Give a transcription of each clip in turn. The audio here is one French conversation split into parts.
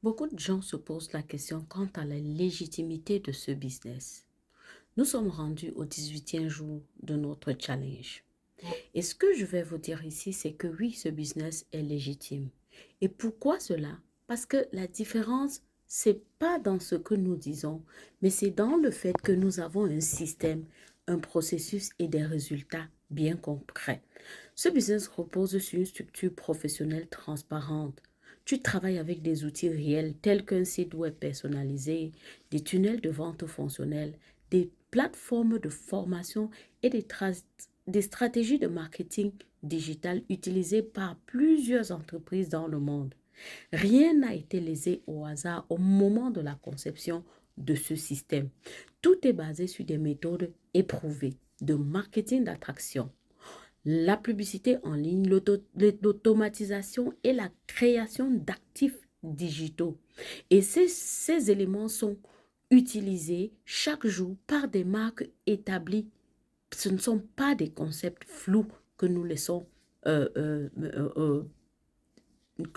Beaucoup de gens se posent la question quant à la légitimité de ce business. Nous sommes rendus au 18e jour de notre challenge. Et ce que je vais vous dire ici, c'est que oui, ce business est légitime. Et pourquoi cela? Parce que la différence, c'est pas dans ce que nous disons, mais c'est dans le fait que nous avons un système, un processus et des résultats bien concrets. Ce business repose sur une structure professionnelle transparente. Tu travailles avec des outils réels tels qu'un site web personnalisé, des tunnels de vente fonctionnels, des plateformes de formation et des stratégies de marketing digital utilisées par plusieurs entreprises dans le monde. Rien n'a été laissé au hasard au moment de la conception de ce système. Tout est basé sur des méthodes éprouvées de marketing d'attraction, la publicité en ligne, l'automatisation et la création d'actifs digitaux. Et ces éléments sont utilisés chaque jour par des marques établies. Ce ne sont pas des concepts flous que nous laissons, euh, euh, euh, euh,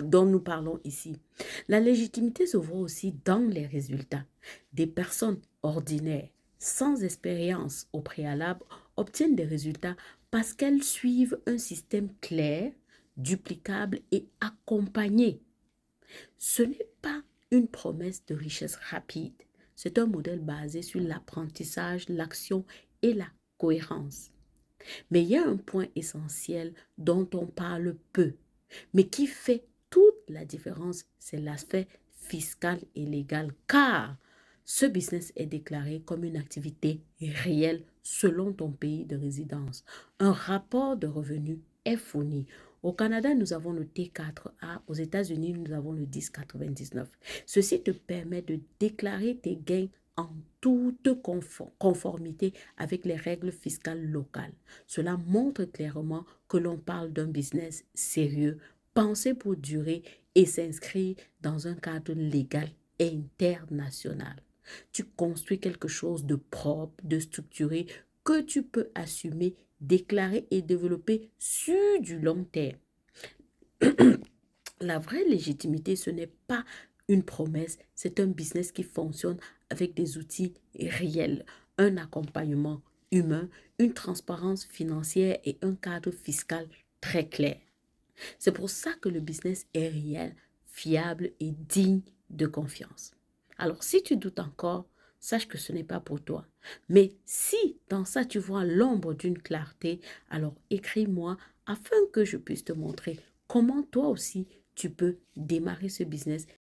dont nous parlons ici. La légitimité se voit aussi dans les résultats. Des personnes ordinaires, sans expérience au préalable, obtiennent des résultats parce qu'elles suivent un système clair, duplicable et accompagné. Ce n'est pas une promesse de richesse rapide. C'est un modèle basé sur l'apprentissage, l'action et la cohérence. Mais il y a un point essentiel dont on parle peu, mais qui fait toute la différence, c'est l'aspect fiscal et légal, car ce business est déclaré comme une activité réelle selon ton pays de résidence. Un rapport de revenus est fourni. Au Canada, nous avons le T4A. Aux États-Unis, nous avons le 1099. Ceci te permet de déclarer tes gains en toute conformité avec les règles fiscales locales. Cela montre clairement que l'on parle d'un business sérieux, pensé pour durer et s'inscrit dans un cadre légal et international. Tu construis quelque chose de propre, de structuré, que tu peux assumer, déclarer et développer sur du long terme. La vraie légitimité, ce n'est pas une promesse, c'est un business qui fonctionne avec des outils réels, un accompagnement humain, une transparence financière et un cadre fiscal très clair. C'est pour ça que le business est réel, fiable et digne de confiance. Alors, si tu doutes encore, sache que ce n'est pas pour toi. Mais si dans ça tu vois l'ombre d'une clarté, alors écris-moi afin que je puisse te montrer comment toi aussi tu peux démarrer ce business